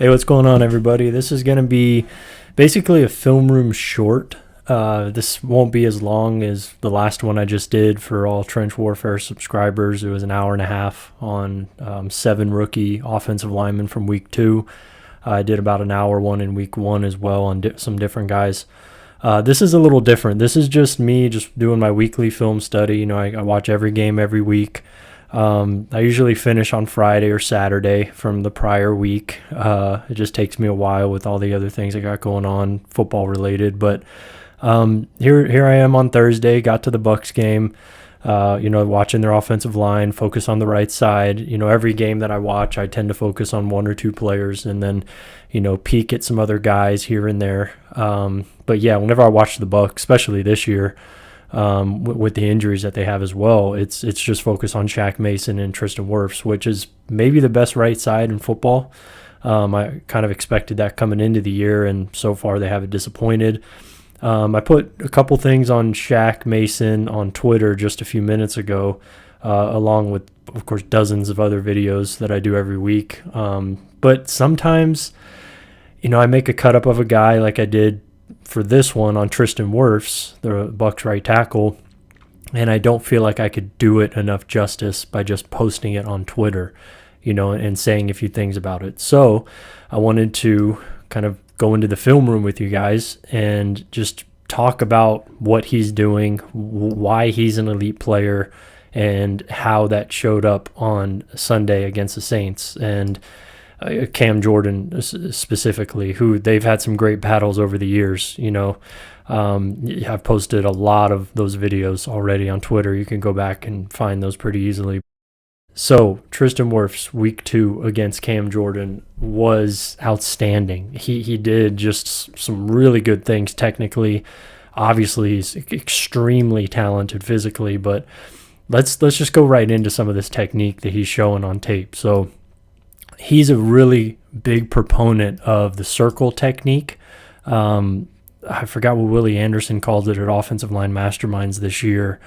Hey, what's going on, everybody? This is going to be basically a film room short. This won't be as long as the last one I just did for all Trench Warfare subscribers. It was an hour and a half on 7 rookie offensive linemen from week 2. I did about an hour one in week 1 as well on some different guys. This is a little different. This is just me just doing my weekly film study. You know, I watch every game every week. I usually finish on Friday or Saturday from the prior week. It just takes me a while with all the other things I got going on, football related. But here I am on Thursday. Got to the Bucs game. Watching their offensive line, focus on the right side. You know, every game that I watch, I tend to focus on 1 or 2 players, and then peek at some other guys here and there. But yeah, whenever I watch the Bucs, especially this year, with the injuries that they have as well, it's just focus on Shaq Mason and Tristan Wirfs, which is maybe the best right side in football. I kind of expected that coming into the year, and so far they haven't disappointed. I put a couple things on Shaq Mason on Twitter just a few minutes ago, along with, of course, dozens of other videos that I do every week. But sometimes, I make a cut up of a guy like I did for this one on Tristan Wirfs, the Bucs right tackle, and I don't feel like I could do it enough justice by just posting it on Twitter, and saying a few things about it. So I wanted to kind of go into the film room with you guys and just talk about what he's doing, why he's an elite player, and how that showed up on Sunday against the Saints. And Cam Jordan specifically, who they've had some great battles over the years. I've posted a lot of those videos already on Twitter. You can go back and find those pretty easily. So Tristan Wirfs, week 2 against Cam Jordan, was outstanding. He did just some really good things technically. Obviously, he's extremely talented physically, but let's just go right into some of this technique that he's showing on tape. So he's a really big proponent of the circle technique. I forgot what Willie Anderson called it at Offensive Line Masterminds this year.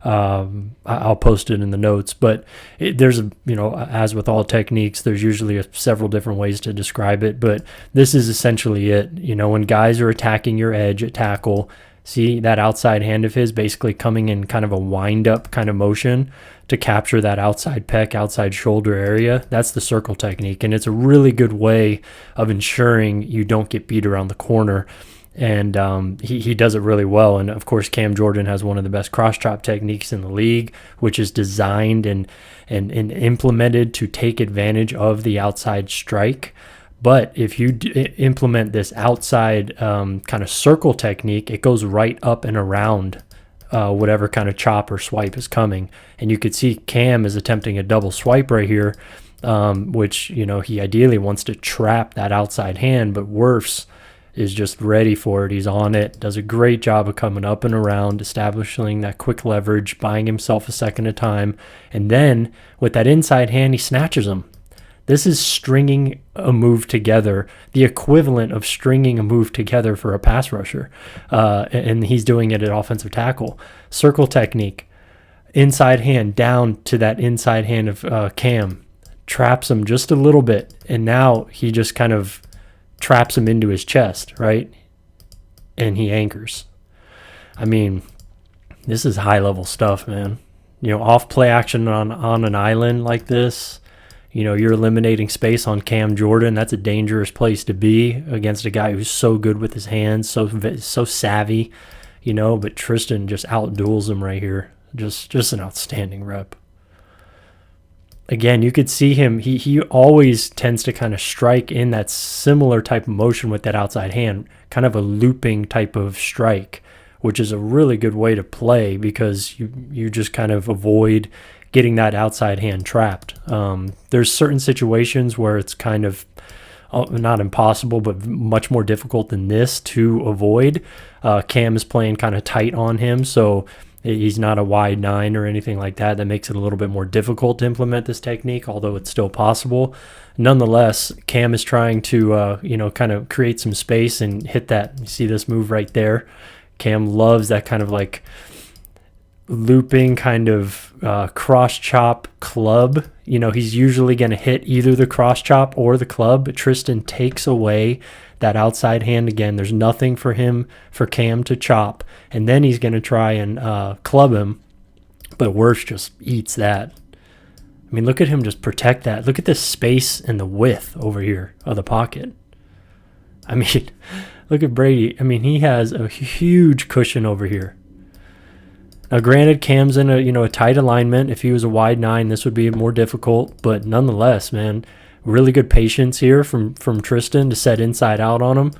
I'll post it in the notes, but there's as with all techniques, there's usually several different ways to describe it, but this is essentially it. When guys are attacking your edge at tackle, see that outside hand of his basically coming in kind of a wind-up kind of motion to capture that outside pec, outside shoulder area. That's the circle technique, and it's a really good way of ensuring you don't get beat around the corner. And he does it really well. And, of course, Cam Jordan has one of the best cross-chop techniques in the league, which is designed and implemented to take advantage of the outside strike. But if you implement this outside kind of circle technique, it goes right up and around whatever kind of chop or swipe is coming. And you could see Cam is attempting a double swipe right here, which, he ideally wants to trap that outside hand, but Wirfs is just ready for it. He's on it, does a great job of coming up and around, establishing that quick leverage, buying himself a second of time, and then with that inside hand, he snatches him. This is stringing a move together, the equivalent of stringing a move together for a pass rusher, and he's doing it at offensive tackle. Circle technique, inside hand down to that inside hand of Cam, traps him just a little bit, and now he just kind of traps him into his chest, right? And he anchors. I mean, this is high-level stuff, man. Off play action on an island like this, you're eliminating space on Cam Jordan. That's a dangerous place to be against a guy who's so good with his hands, so savvy, but Tristan just outduels him right here. Just an outstanding rep. Again, you could see him, he always tends to kind of strike in that similar type of motion with that outside hand, kind of a looping type of strike, which is a really good way to play because you just kind of avoid getting that outside hand trapped. There's certain situations where it's kind of not impossible, but much more difficult than this to avoid. Cam is playing kind of tight on him, so he's not a wide 9 or anything like that. That makes it a little bit more difficult to implement this technique, although it's still possible. Nonetheless, Cam is trying to, kind of create some space and hit that. You see this move right there? Cam loves that kind of like looping kind of cross chop club. You know, he's usually going to hit either the cross chop or the club, but Tristan takes away that outside hand again. There's nothing for Cam to chop, and then he's going to try and club him, but Wirfs just eats that. I mean, look at him just protect that. Look at the space and the width over here of the pocket. I mean, look at Brady. I mean, he has a huge cushion over here. Now, granted, Cam's in a tight alignment. If he was a wide 9, this would be more difficult. But nonetheless, man, really good patience here from Tristan to set inside out on him.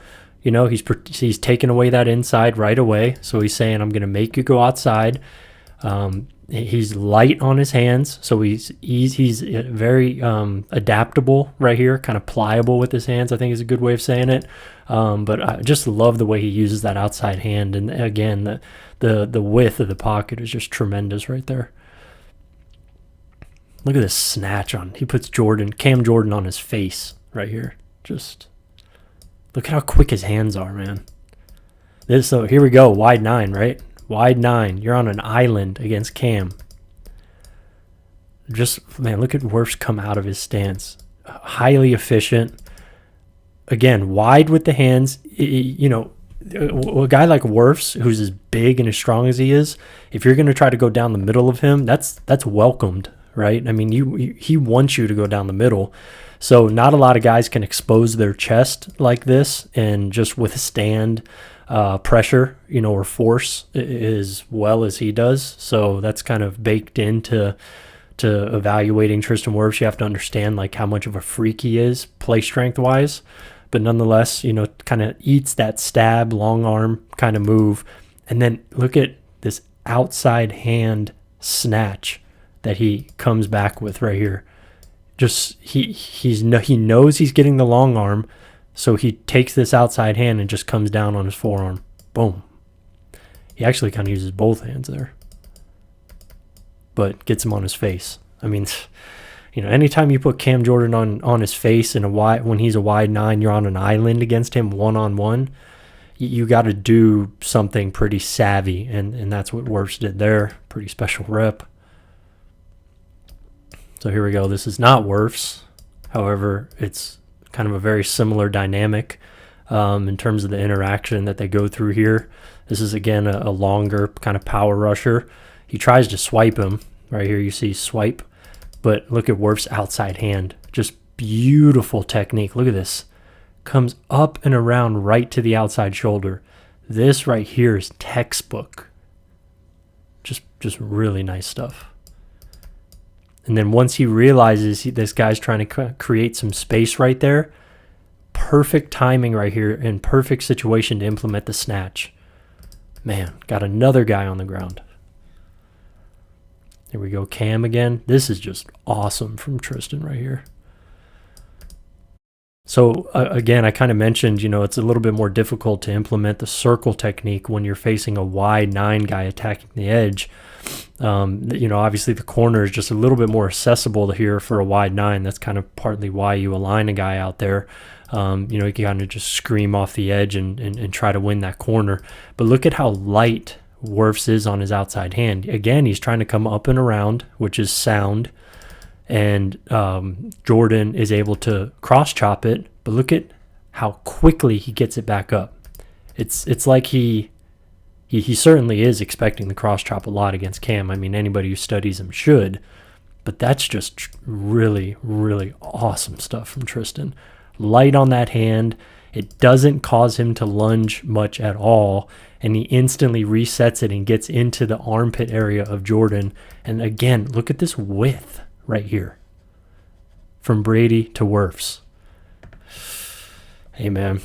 You know, he's taking away that inside right away. So he's saying, I'm going to make you go outside. He's light on his hands, so he's very adaptable right here, kind of pliable with his hands, I think is a good way of saying it. But I just love the way he uses that outside hand, and again, the width of the pocket is just tremendous right there. Look at this snatch on. He puts Cam Jordan on his face right here. Just look at how quick his hands are, man. So here we go, wide 9, right? Wide 9. You're on an island against Cam. Just, man, look at Wirfs come out of his stance. Highly efficient. Again, wide with the hands. You know, a guy like Wirfs, who's as big and as strong as he is, if you're going to try to go down the middle of him, that's welcomed, right? I mean, he wants you to go down the middle. So not a lot of guys can expose their chest like this and just withstand pressure, you know, or force as well as he does. So that's kind of baked into evaluating Tristan Wirfs. You have to understand like how much of a freak he is play strength wise, but nonetheless, you know, kind of eats that stab, long arm kind of move. And then look at this outside hand snatch that he comes back with right here. Just he knows he's getting the long arm. So he takes this outside hand and just comes down on his forearm. Boom. He actually kind of uses both hands there. But gets him on his face. I mean, you know, anytime you put Cam Jordan on his face when he's a wide 9, you're on an island against him one-on-one, you got to do something pretty savvy. And that's what Wirfs did there. Pretty special rep. So here we go. This is not Wirfs. However, it's kind of a very similar dynamic in terms of the interaction that they go through here. This is, again, a longer kind of power rusher. He tries to swipe him. Right here you see swipe. But look at Wirfs' outside hand. Just beautiful technique. Look at this. Comes up and around right to the outside shoulder. This right here is textbook. Just really nice stuff. And then once he realizes this guy's trying to create some space right there, perfect timing right here and perfect situation to implement the snatch. Man, got another guy on the ground. Here we go, Cam again. This is just awesome from Tristan right here. So again, I kind of mentioned, you know, it's a little bit more difficult to implement the circle technique when you're facing a wide 9 guy attacking the edge. You know, obviously the corner is just a little bit more accessible here for a wide 9. That's kind of partly why you align a guy out there. You know, you can kind of just scream off the edge and try to win that corner. But look at how light Wirfs is on his outside hand. Again, he's trying to come up and around, which is sound. And Jordan is able to cross chop it, but look at how quickly he gets it back up. It's like he certainly is expecting the cross chop a lot against Cam. I mean, anybody who studies him should, but that's just really, really awesome stuff from Tristan. Light on that hand. It doesn't cause him to lunge much at all, and he instantly resets it and gets into the armpit area of Jordan. And again, look at this width right here from Brady to Wirfs. Hey, man.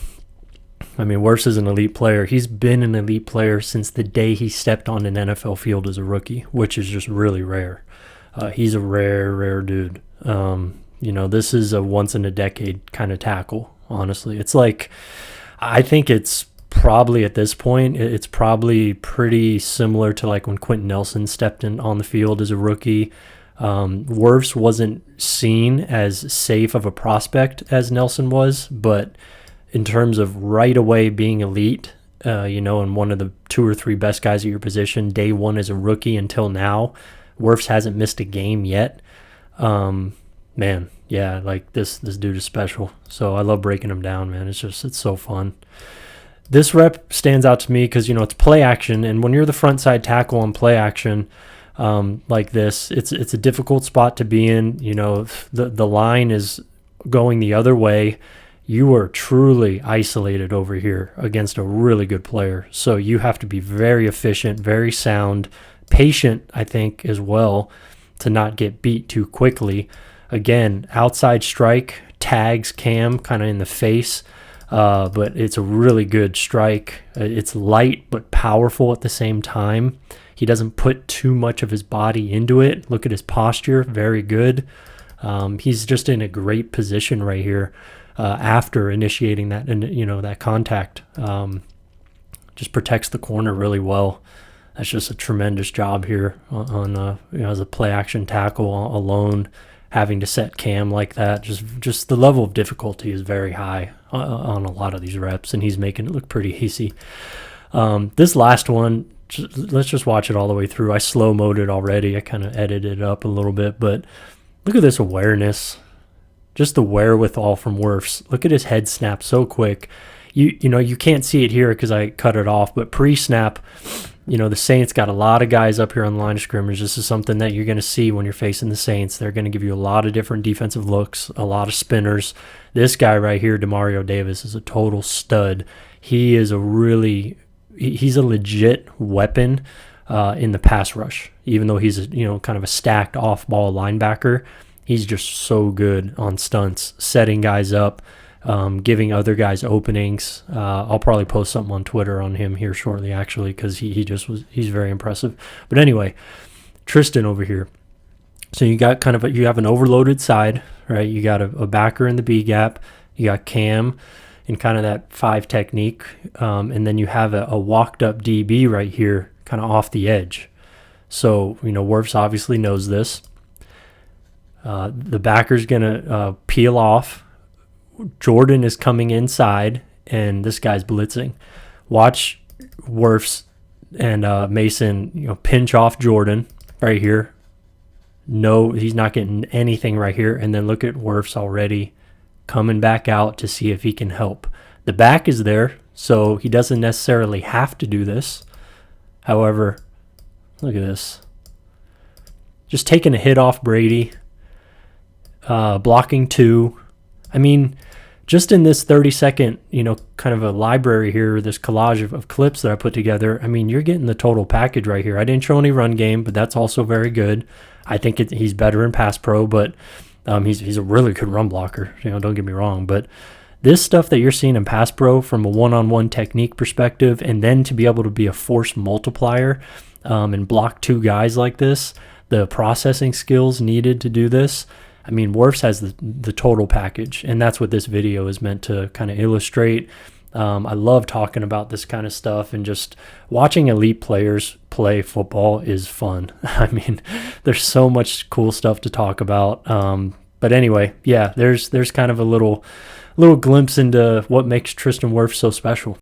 I mean, Wirfs is an elite player. He's been an elite player since the day he stepped on an NFL field as a rookie, which is just really rare. He's a rare dude. You know, this is a once-in-a-decade kind of tackle, honestly. It's like, I think it's probably at this point, it's probably pretty similar to like when Quentin Nelson stepped in on the field as a rookie. Wirfs wasn't seen as safe of a prospect as Nelson was, but in terms of right away being elite, you know, and one of the 2 or 3 best guys at your position day one as a rookie until now. Wirfs hasn't missed a game yet. Man, yeah, like this dude is special. So I love breaking him down, man. It's so fun. This rep stands out to me because, it's play action, and when you're the front side tackle on play action like this, it's a difficult spot to be in. The line is going the other way. You are truly isolated over here against a really good player. So you have to be very efficient, very sound, patient, I think, as well, to not get beat too quickly. Again, outside strike, tags Cam kind of in the face. But it's a really good strike. It's light but powerful at the same time. He doesn't put too much of his body into it. Look at his posture, very good. He's just in a great position right here after initiating that, that contact. Just protects the corner really well. That's just a tremendous job here on as a play action tackle alone. Having to set Cam like that, just the level of difficulty is very high on a lot of these reps, and he's making it look pretty easy. This last one, let's just watch it all the way through. I slow-moed it already. I kind of edited it up a little bit, but look at this awareness, just the wherewithal from Wirfs. Look at his head snap so quick. You can't see it here because I cut it off, but pre-snap, the Saints got a lot of guys up here on the line of scrimmage. This is something that you're going to see when you're facing the Saints. They're going to give you a lot of different defensive looks, a lot of spinners. This guy right here, Demario Davis, is a total stud. He is he's a legit weapon in the pass rush. Even though he's kind of a stacked off-ball linebacker, he's just so good on stunts, setting guys up, giving other guys openings. I'll probably post something on Twitter on him here shortly, actually, because he's very impressive. But anyway, Tristan over here. So you got you have an overloaded side, right? You got a backer in the B gap. You got Cam in kind of that 5 technique. And then you have a walked up DB right here, kind of off the edge. So, Wirfs obviously knows this. The backer's going to peel off. Jordan is coming inside, and this guy's blitzing. Watch Wirfs and Mason, pinch off Jordan right here. No, he's not getting anything right here. And then look at Wirfs already coming back out to see if he can help. The back is there, so he doesn't necessarily have to do this. However, look at this. Just taking a hit off Brady, blocking 2. I mean, just in this 30-second, kind of a library here, this collage of clips that I put together, I mean, you're getting the total package right here. I didn't show any run game, but that's also very good. I think he's better in pass pro, but he's a really good run blocker. Don't get me wrong. But this stuff that you're seeing in pass pro from a one-on-one technique perspective, and then to be able to be a force multiplier and block 2 guys like this, the processing skills needed to do this, I mean, Wirfs has the total package, and that's what this video is meant to kind of illustrate. I love talking about this kind of stuff, and just watching elite players play football is fun. I mean, there's so much cool stuff to talk about. But anyway, yeah, there's kind of a little glimpse into what makes Tristan Wirfs so special.